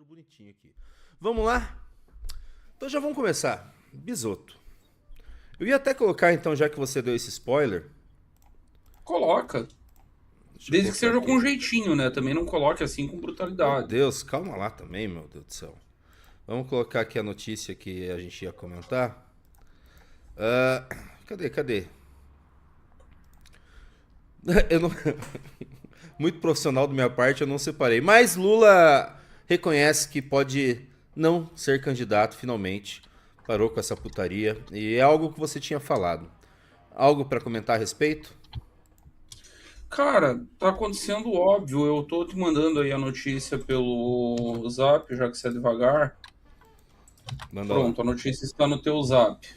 tudo bonitinho aqui. Vamos lá? Então já vamos começar. Bisoto. Eu ia até colocar então, já que você deu esse spoiler. Coloca. Deixa eu Desde que colocar seja com aqui. jeitinho, né? Também não coloque assim com Meu brutalidade. Deus, calma lá também, meu Deus do céu. Vamos colocar aqui a notícia que a gente ia comentar. Ah, cadê? Eu não... Muito profissional da minha parte, eu não separei. Mas Lula reconhece que pode não ser candidato finalmente. Parou com essa putaria. E é algo que você tinha falado. Algo para comentar a respeito? Cara, tá acontecendo óbvio. Eu tô te mandando aí a notícia pelo Zap, já que você é devagar. Manda lá. Pronto, a notícia está no teu Zap.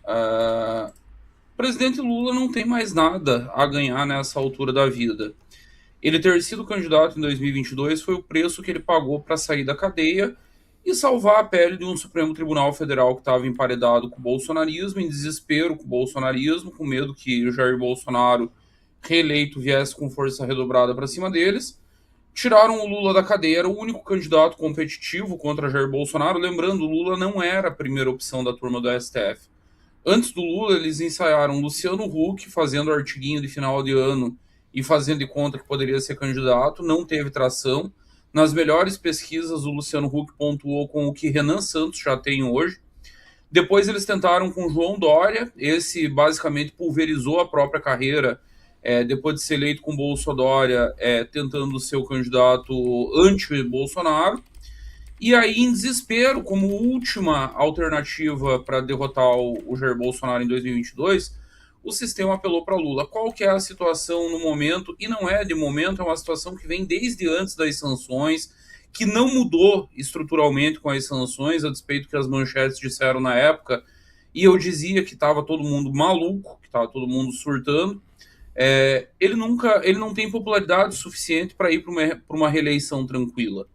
Ah, o presidente Lula não tem mais nada a ganhar nessa altura da vida. Ele ter sido candidato em 2022 foi o preço que ele pagou para sair da cadeia e salvar a pele de um Supremo Tribunal Federal que estava emparedado com o bolsonarismo, em desespero com o bolsonarismo, com medo que o Jair Bolsonaro, reeleito, viesse com força redobrada para cima deles. Tiraram o Lula da cadeia, era o único candidato competitivo contra Jair Bolsonaro. Lembrando, o Lula não era a primeira opção da turma do STF. Antes do Lula, eles ensaiaram Luciano Huck fazendo artiguinho de final de ano e fazendo de conta que poderia ser candidato, não teve tração. Nas melhores pesquisas, o Luciano Huck pontuou com o que Renan Santos já tem hoje. Depois eles tentaram com João Dória, esse basicamente pulverizou a própria carreira, depois de ser eleito com Bolsonaro, tentando ser o candidato anti-Bolsonaro. E aí, em desespero, como última alternativa para derrotar o Jair Bolsonaro em 2022, o sistema apelou para Lula. Qual que é a situação no momento? E não é de momento, é uma situação que vem desde antes das sanções, que não mudou estruturalmente com as sanções, a despeito que as manchetes disseram na época, e eu dizia que estava todo mundo maluco, que estava todo mundo surtando. Ele não tem popularidade suficiente para ir para uma reeleição tranquila.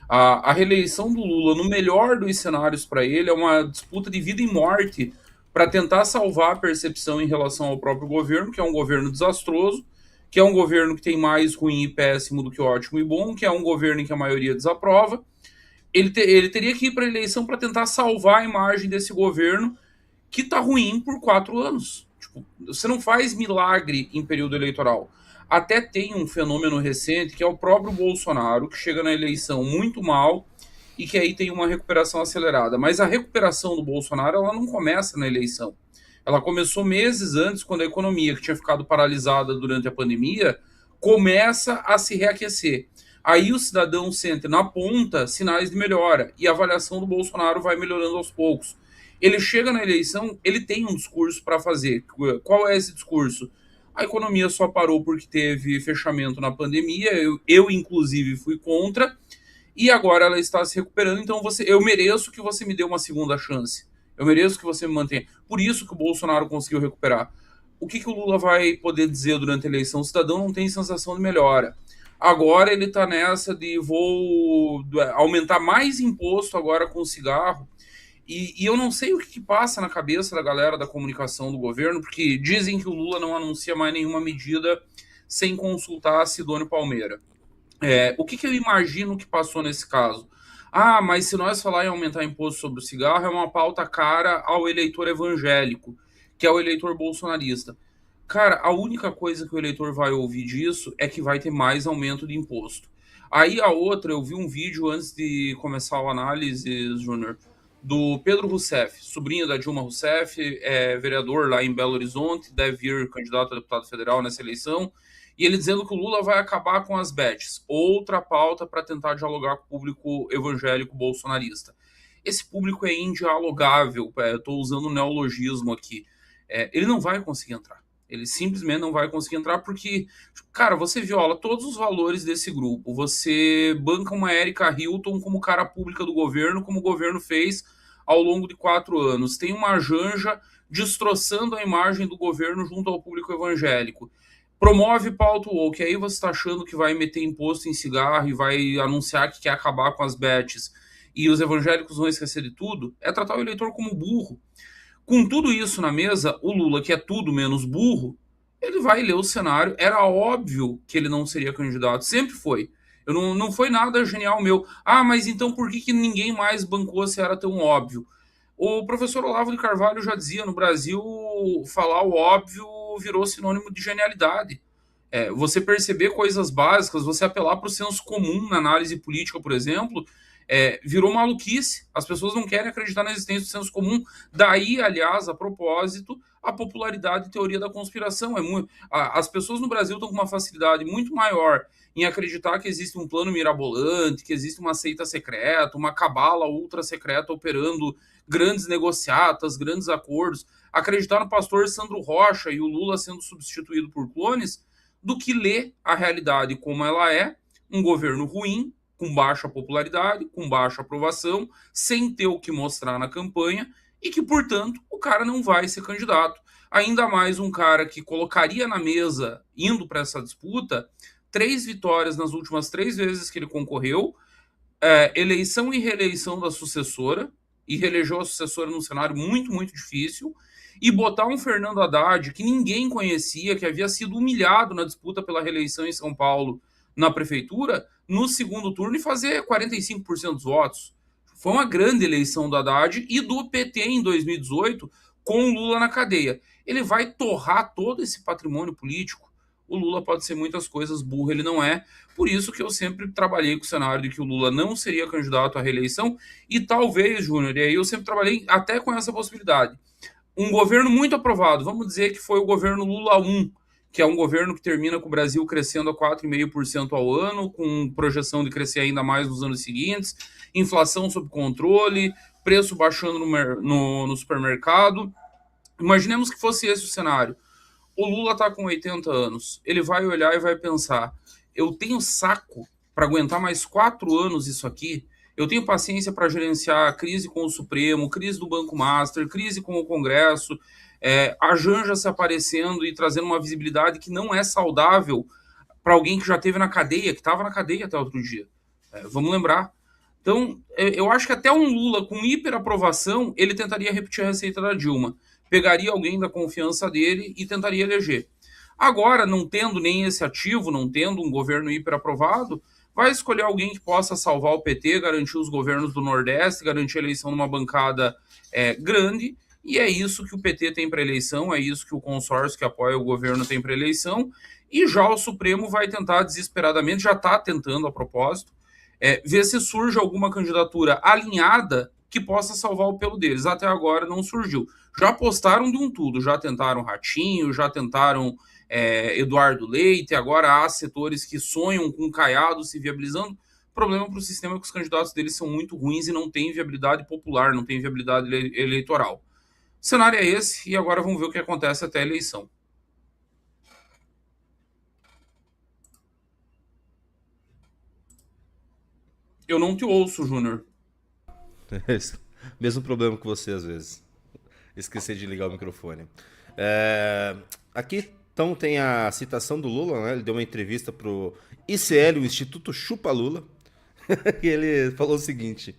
A reeleição do Lula, no melhor dos cenários para ele, é uma disputa de vida e morte para tentar salvar a percepção em relação ao próprio governo, que é um governo desastroso, que é um governo que tem mais ruim e péssimo do que ótimo e bom, que é um governo em que a maioria desaprova. Ele teria que ir para a eleição para tentar salvar a imagem desse governo que está ruim por 4 anos. Tipo, você não faz milagre em período eleitoral. Até tem um fenômeno recente que é o próprio Bolsonaro, que chega na eleição muito mal e que aí tem uma recuperação acelerada. Mas a recuperação do Bolsonaro ela não começa na eleição. Ela começou meses antes, quando a economia, que tinha ficado paralisada durante a pandemia, começa a se reaquecer. Aí o cidadão sente na ponta sinais de melhora e a avaliação do Bolsonaro vai melhorando aos poucos. Ele chega na eleição, ele tem um discurso para fazer. Qual é esse discurso? A economia só parou porque teve fechamento na pandemia, inclusive fui contra, e agora ela está se recuperando, então eu mereço que você me dê uma segunda chance. Eu mereço que você me mantenha. Por isso que o Bolsonaro conseguiu recuperar. O que o Lula vai poder dizer durante a eleição? O cidadão não tem sensação de melhora. Agora ele está nessa de vou aumentar mais imposto agora com o cigarro. E eu não sei o que passa na cabeça da galera da comunicação do governo, porque dizem que o Lula não anuncia mais nenhuma medida sem consultar a Sidônio Palmeira. O que eu imagino que passou nesse caso? Ah, mas se nós falar em aumentar imposto sobre o cigarro, é uma pauta cara ao eleitor evangélico, que é o eleitor bolsonarista. Cara, a única coisa que o eleitor vai ouvir disso é que vai ter mais aumento de imposto. Aí a outra, eu vi um vídeo antes de começar a análise, Júnior, do Pedro Rousseff, sobrinho da Dilma Rousseff, vereador lá em Belo Horizonte, deve vir candidato a deputado federal nessa eleição, e ele dizendo que o Lula vai acabar com as bets, outra pauta para tentar dialogar com o público evangélico bolsonarista. Esse público é indialogável, estou usando um neologismo aqui. Ele não vai conseguir entrar. Ele simplesmente não vai conseguir entrar porque, cara, você viola todos os valores desse grupo. Você banca uma Erika Hilton como cara pública do governo, como o governo fez ao longo de 4 anos. Tem uma Janja destroçando a imagem do governo junto ao público evangélico. Promove pauta woke, aí você está achando que vai meter imposto em cigarro e vai anunciar que quer acabar com as bets e os evangélicos vão esquecer de tudo, é tratar o eleitor como burro. Com tudo isso na mesa, o Lula, que é tudo menos burro, ele vai ler o cenário. Era óbvio que ele não seria candidato, sempre foi. Não foi nada genial meu. Ah, mas então por que ninguém mais bancou se era tão óbvio? O professor Olavo de Carvalho já dizia, no Brasil, falar o óbvio virou sinônimo de genialidade. Você perceber coisas básicas, você apelar para o senso comum na análise política, por exemplo, virou maluquice. As pessoas não querem acreditar na existência do senso comum. Daí, aliás, a propósito, a popularidade e teoria da conspiração. As pessoas no Brasil estão com uma facilidade muito maior em acreditar que existe um plano mirabolante, que existe uma seita secreta, uma cabala ultra secreta operando grandes negociatas, grandes acordos, acreditar no pastor Sandro Rocha e o Lula sendo substituído por clones, do que ler a realidade como ela é, um governo ruim, com baixa popularidade, com baixa aprovação, sem ter o que mostrar na campanha, e que, portanto, o cara não vai ser candidato. Ainda mais um cara que colocaria na mesa, indo para essa disputa, 3 vitórias nas últimas 3 vezes que ele concorreu, eleição e reeleição da sucessora, e reelegeu a sucessora num cenário muito, muito difícil, e botar um Fernando Haddad, que ninguém conhecia, que havia sido humilhado na disputa pela reeleição em São Paulo na prefeitura, no segundo turno e fazer 45% dos votos. Foi uma grande eleição do Haddad e do PT em 2018, com o Lula na cadeia. Ele vai torrar todo esse patrimônio político. O Lula pode ser muitas coisas, burro ele não é. Por isso que eu sempre trabalhei com o cenário de que o Lula não seria candidato à reeleição e talvez, Júnior, e aí eu sempre trabalhei até com essa possibilidade. Um governo muito aprovado, vamos dizer que foi o governo Lula 1, que é um governo que termina com o Brasil crescendo a 4,5% ao ano, com projeção de crescer ainda mais nos anos seguintes, inflação sob controle, preço baixando no supermercado. Imaginemos que fosse esse o cenário. O Lula está com 80 anos, ele vai olhar e vai pensar, eu tenho saco para aguentar mais 4 anos isso aqui? Eu tenho paciência para gerenciar a crise com o Supremo, crise do Banco Master, crise com o Congresso, a Janja se aparecendo e trazendo uma visibilidade que não é saudável para alguém que já esteve na cadeia, que estava na cadeia até outro dia. Vamos lembrar. Então, eu acho que até um Lula com hiperaprovação, ele tentaria repetir a receita da Dilma. Pegaria alguém da confiança dele e tentaria eleger. Agora, não tendo nem esse ativo, não tendo um governo hiperaprovado, vai escolher alguém que possa salvar o PT, garantir os governos do Nordeste, garantir a eleição numa bancada grande, e é isso que o PT tem para eleição, é isso que o consórcio que apoia o governo tem para eleição, e já o Supremo vai tentar desesperadamente, já está tentando a propósito, ver se surge alguma candidatura alinhada que possa salvar o pelo deles. Até agora não surgiu. Já apostaram de um tudo, já tentaram Ratinho, já tentaram Eduardo Leite, agora há setores que sonham com Caiado se viabilizando. O problema para o sistema é que os candidatos deles são muito ruins e não têm viabilidade popular, não têm viabilidade eleitoral. O cenário é esse, e agora vamos ver o que acontece até a eleição. Eu não te ouço, Júnior. Mesmo problema que você às vezes. Esqueci de ligar o microfone. Aqui então tem a citação do Lula, né? Ele deu uma entrevista pro ICL, o Instituto Chupa Lula, e ele falou o seguinte: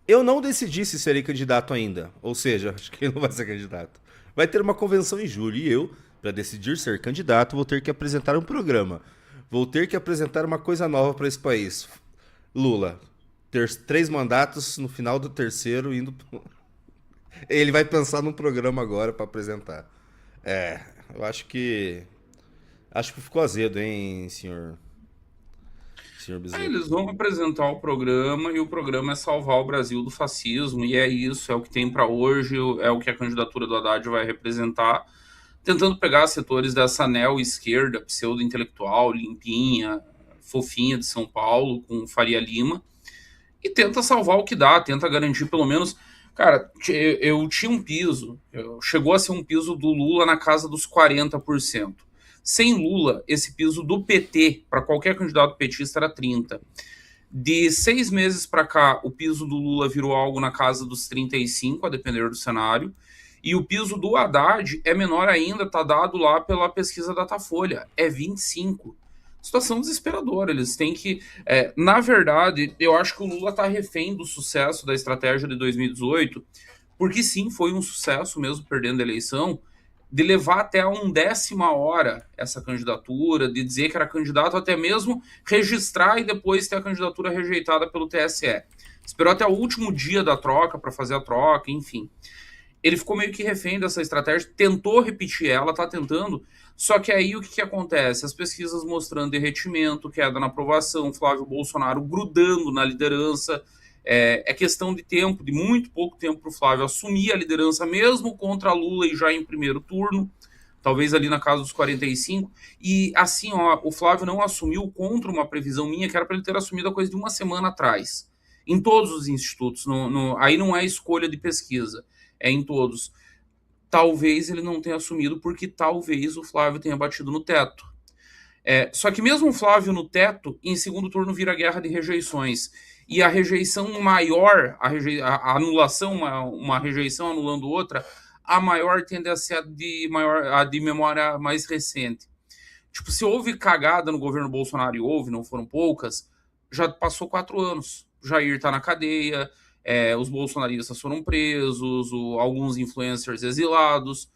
eu não decidi se serei candidato ainda, ou seja, acho que ele não vai ser candidato. Vai ter uma convenção em julho e eu, para decidir ser candidato, vou ter que apresentar um programa. Vou ter que apresentar uma coisa nova para esse país. Lula, ter 3 mandatos, no final do terceiro, indo... Ele vai pensar num programa agora para apresentar. Eu acho que... Acho que ficou azedo, hein, senhor Bezerra? Eles vão apresentar o programa e o programa é salvar o Brasil do fascismo, e é isso, é o que tem para hoje, é o que a candidatura do Haddad vai representar, tentando pegar setores dessa neo-esquerda, pseudo-intelectual, limpinha, fofinha de São Paulo, com Faria Lima, e tenta salvar o que dá, tenta garantir pelo menos... Cara, eu tinha um piso, chegou a ser um piso do Lula na casa dos 40%. Sem Lula, esse piso do PT, para qualquer candidato petista, era 30%. De 6 meses para cá, o piso do Lula virou algo na casa dos 35%, a depender do cenário. E o piso do Haddad é menor ainda, está dado lá pela pesquisa Datafolha, é 25%. Situação desesperadora, eles têm que... na verdade, eu acho que o Lula está refém do sucesso da estratégia de 2018, porque sim, foi um sucesso mesmo perdendo a eleição, de levar até a 1/10 hora essa candidatura, de dizer que era candidato, até mesmo registrar e depois ter a candidatura rejeitada pelo TSE. Esperou até o último dia da troca para fazer a troca, enfim. Ele ficou meio que refém dessa estratégia, tentou repetir ela, tá tentando, só que aí o que acontece? As pesquisas mostrando derretimento, queda na aprovação, Flávio Bolsonaro grudando na liderança, é questão de tempo, de muito pouco tempo para o Flávio assumir a liderança, mesmo contra Lula e já em primeiro turno, talvez ali na casa dos 45, e assim, ó, o Flávio não assumiu contra uma previsão minha, que era para ele ter assumido a coisa de uma semana atrás, em todos os institutos, aí não é escolha de pesquisa, é em todos. Talvez ele não tenha assumido porque talvez o Flávio tenha batido no teto. Só que mesmo o Flávio no teto, em segundo turno vira guerra de rejeições. E a rejeição maior, a anulação, uma rejeição anulando outra, a maior tende a ser a de memória mais recente. Tipo, se houve cagada no governo Bolsonaro, e houve, não foram poucas, já passou 4 anos. Jair tá na cadeia, os bolsonaristas foram presos, alguns influencers exilados.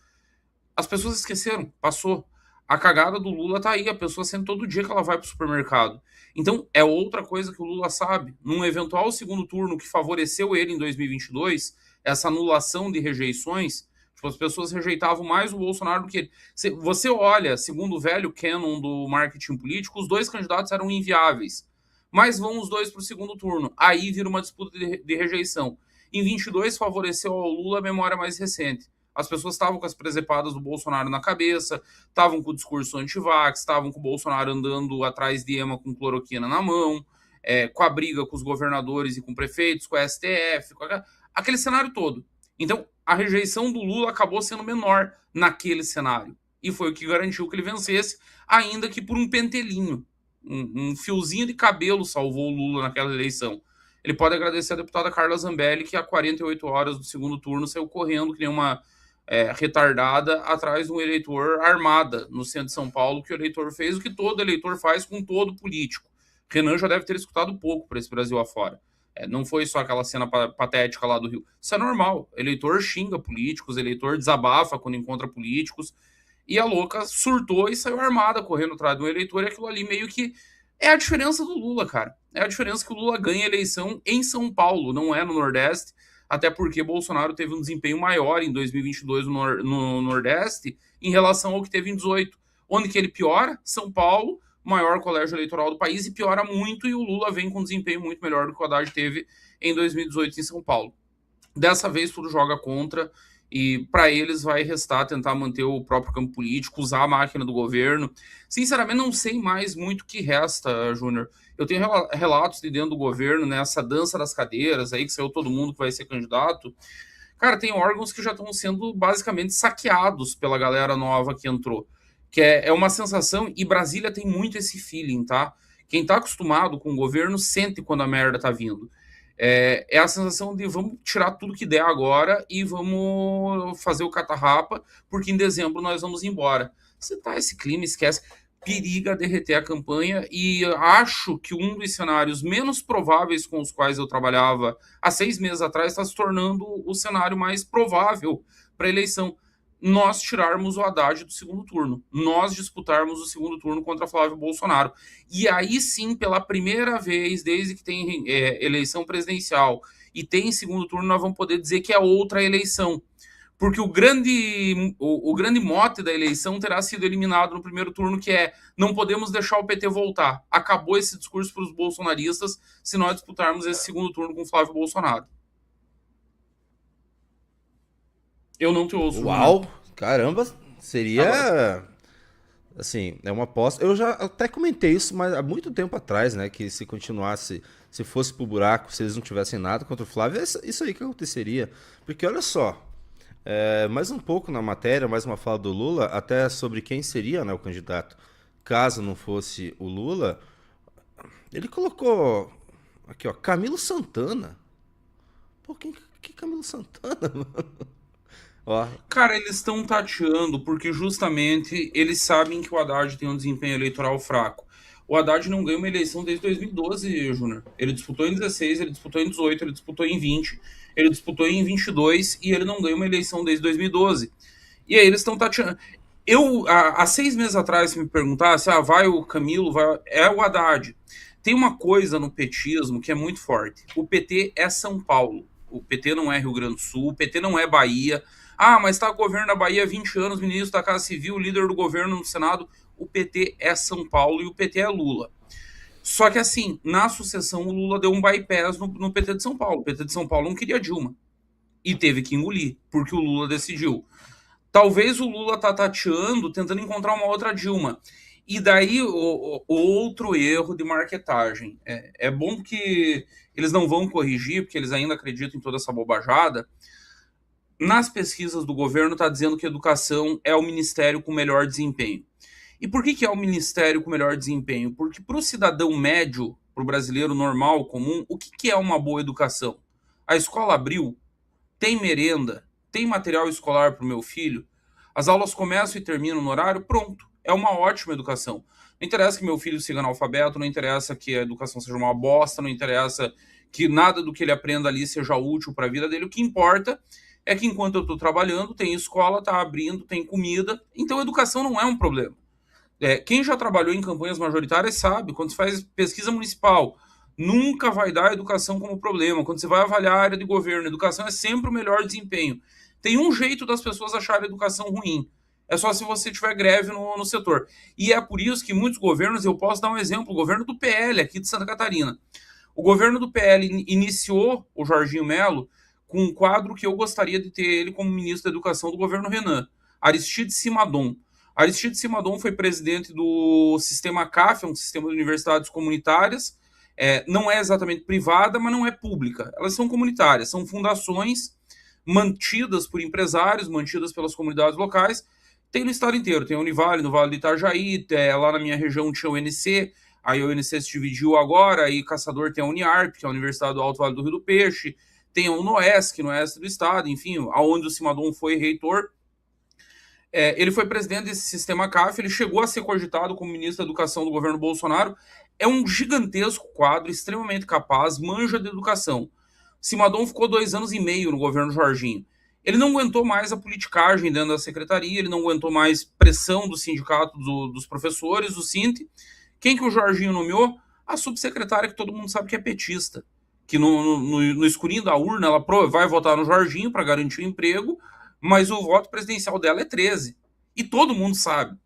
As pessoas esqueceram, passou. A cagada do Lula tá aí, a pessoa sente todo dia que ela vai pro supermercado. Então, é outra coisa que o Lula sabe. Num eventual segundo turno que favoreceu ele em 2022, essa anulação de rejeições, tipo, as pessoas rejeitavam mais o Bolsonaro do que ele. Você olha, segundo o velho canon do marketing político, os dois candidatos eram inviáveis. Mas vão os dois pro segundo turno. Aí vira uma disputa de rejeição. Em 22 favoreceu ao Lula a memória mais recente. As pessoas estavam com as presepadas do Bolsonaro na cabeça, estavam com o discurso anti-vax, estavam com o Bolsonaro andando atrás de EMA com cloroquina na mão, com a briga com os governadores e com prefeitos, com a STF, aquele cenário todo. Então, a rejeição do Lula acabou sendo menor naquele cenário. E foi o que garantiu que ele vencesse, ainda que por um pentelinho. Um fiozinho de cabelo salvou o Lula naquela eleição. Ele pode agradecer a deputada Carla Zambelli, que a 48 horas do segundo turno saiu correndo que nem uma retardada atrás de um eleitor armada no centro de São Paulo, que o eleitor fez o que todo eleitor faz com todo político. Renan já deve ter escutado pouco para esse Brasil afora. Não foi só aquela cena patética lá do Rio. Isso é normal. Eleitor xinga políticos, eleitor desabafa quando encontra políticos. E a louca surtou e saiu armada correndo atrás de um eleitor, e aquilo ali meio que é a diferença do Lula, cara. É a diferença que o Lula ganha a eleição em São Paulo, não é no Nordeste, até porque Bolsonaro teve um desempenho maior em 2022 no Nordeste em relação ao que teve em 18. Onde que ele piora? São Paulo, maior colégio eleitoral do país, e piora muito, e o Lula vem com um desempenho muito melhor do que o Haddad teve em 2018 em São Paulo. Dessa vez tudo joga contra, e para eles vai restar tentar manter o próprio campo político, usar a máquina do governo. Sinceramente, não sei mais muito o que resta, Júnior. Eu tenho relatos de dentro do governo, né, essa dança das cadeiras aí, que saiu todo mundo que vai ser candidato. Cara, tem órgãos que já estão sendo basicamente saqueados pela galera nova que entrou. Que é uma sensação, e Brasília tem muito esse feeling, tá? Quem tá acostumado com o governo sente quando a merda tá vindo. É a sensação de vamos tirar tudo que der agora e vamos fazer o catarrapa, porque em dezembro nós vamos embora. Se tá esse clima, esquece. Periga derreter a campanha, e acho que um dos cenários menos prováveis com os quais eu trabalhava há 6 meses atrás está se tornando o cenário mais provável para a eleição. Nós tirarmos o Haddad do segundo turno, nós disputarmos o segundo turno contra Flávio Bolsonaro. E aí sim, pela primeira vez, desde que tem eleição presidencial e tem segundo turno, nós vamos poder dizer que é outra eleição. Porque o grande mote da eleição terá sido eliminado no primeiro turno, que é não podemos deixar o PT voltar. Acabou esse discurso para os bolsonaristas se nós disputarmos esse segundo turno com Flávio Bolsonaro. Eu não te ouço. Uau, Júnior. Caramba, seria... Assim, é uma aposta. Eu já até comentei isso mas há muito tempo atrás, né? Que se continuasse, se fosse pro buraco, se eles não tivessem nada contra o Flávio, é isso aí que aconteceria. Porque olha só, mais um pouco na matéria, mais uma fala do Lula, até sobre quem seria, né, o candidato, caso não fosse o Lula. Ele colocou aqui, ó, Camilo Santana. Pô, que Camilo Santana, mano? Ó. Cara, eles estão tateando porque justamente eles sabem que o Haddad tem um desempenho eleitoral fraco. O Haddad não ganha uma eleição desde 2012, Júnior. Ele disputou em 16, ele disputou em 18, ele disputou em 20, ele disputou em 22 e ele não ganha uma eleição desde 2012. E aí eles estão tateando. Há 6 meses atrás, se me perguntasse, vai o Camilo, é o Haddad. Tem uma coisa no petismo que é muito forte. O PT é São Paulo. O PT não é Rio Grande do Sul, o PT não é Bahia. Mas está o governo da Bahia há 20 anos, ministro da Casa Civil, líder do governo no Senado. O PT é São Paulo e o PT é Lula. Só que assim, na sucessão, o Lula deu um bypass no PT de São Paulo. O PT de São Paulo não queria Dilma. E teve que engolir, porque o Lula decidiu. Talvez o Lula tá tateando, tentando encontrar uma outra Dilma. E daí, o outro erro de marketagem. É bom que eles não vão corrigir, porque eles ainda acreditam em toda essa bobajada. Nas pesquisas do governo, está dizendo que educação é o ministério com melhor desempenho. E por que é o ministério com melhor desempenho? Porque para o cidadão médio, para o brasileiro normal, comum, o que é uma boa educação? A escola abriu? Tem merenda? Tem material escolar para o meu filho? As aulas começam e terminam no horário? Pronto. É uma ótima educação. Não interessa que meu filho siga analfabeto, não interessa que a educação seja uma bosta, não interessa que nada do que ele aprenda ali seja útil para a vida dele. O que importa é que enquanto eu estou trabalhando, tem escola, está abrindo, tem comida. Então, a educação não é um problema. Quem já trabalhou em campanhas majoritárias sabe, quando você faz pesquisa municipal, nunca vai dar a educação como problema. Quando você vai avaliar a área de governo, a educação é sempre o melhor desempenho. Tem um jeito das pessoas acharem a educação ruim. É só se você tiver greve no setor. E é por isso que muitos governos, eu posso dar um exemplo, o governo do PL aqui de Santa Catarina. O governo do PL iniciou o Jorginho Melo com um quadro que eu gostaria de ter ele como ministro da Educação do governo Renan, Aristide Simadon. Aristide Simadon foi presidente do sistema CAF, um sistema de universidades comunitárias. Não é exatamente privada, mas não é pública. Elas são comunitárias, são fundações mantidas por empresários, mantidas pelas comunidades locais. Tem no estado inteiro, tem a Univale, no Vale do Itajaí, lá na minha região tinha o UNC, aí o UNC se dividiu agora, aí Caçador tem a Uniarp, que é a Universidade do Alto Vale do Rio do Peixe, tem a UNOESC, no oeste do estado, enfim, aonde o Simadon foi reitor. Ele foi presidente desse sistema CAF, ele chegou a ser cogitado como ministro da Educação do governo Bolsonaro. É um gigantesco quadro, extremamente capaz, manja de educação. Simadon ficou 2 anos e meio no governo Jorginho. Ele não aguentou mais a politicagem dentro da secretaria, ele não aguentou mais pressão do sindicato dos professores, do Sinte. Quem que o Jorginho nomeou? A subsecretária que todo mundo sabe que é petista. Que no escurinho da urna ela vai votar no Jorginho para garantir o emprego, mas o voto presidencial dela é 13. E todo mundo sabe.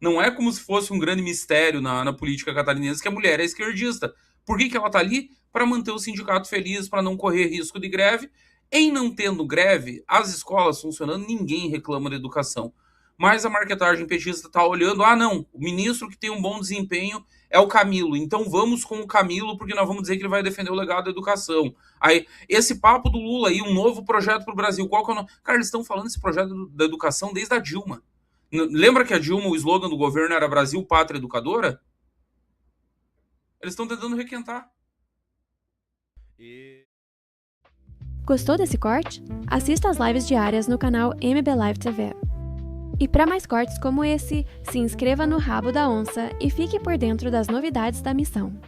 Não é como se fosse um grande mistério na política catarinense que a mulher é esquerdista. Por que ela está ali? Para manter o sindicato feliz, para não correr risco de greve. Em não tendo greve, as escolas funcionando, ninguém reclama da educação. Mas a marketagem petista está olhando, não, o ministro que tem um bom desempenho é o Camilo, então vamos com o Camilo porque nós vamos dizer que ele vai defender o legado da educação. Aí, esse papo do Lula aí, um novo projeto para o Brasil, qual que é o nome? Cara, eles estão falando desse projeto da educação desde a Dilma. Lembra que a Dilma, o slogan do governo era Brasil, Pátria Educadora? Eles estão tentando requentar. Gostou desse corte? Assista às lives diárias no canal MB Live TV. E para mais cortes como esse, se inscreva no Rabo da Onça e fique por dentro das novidades da missão.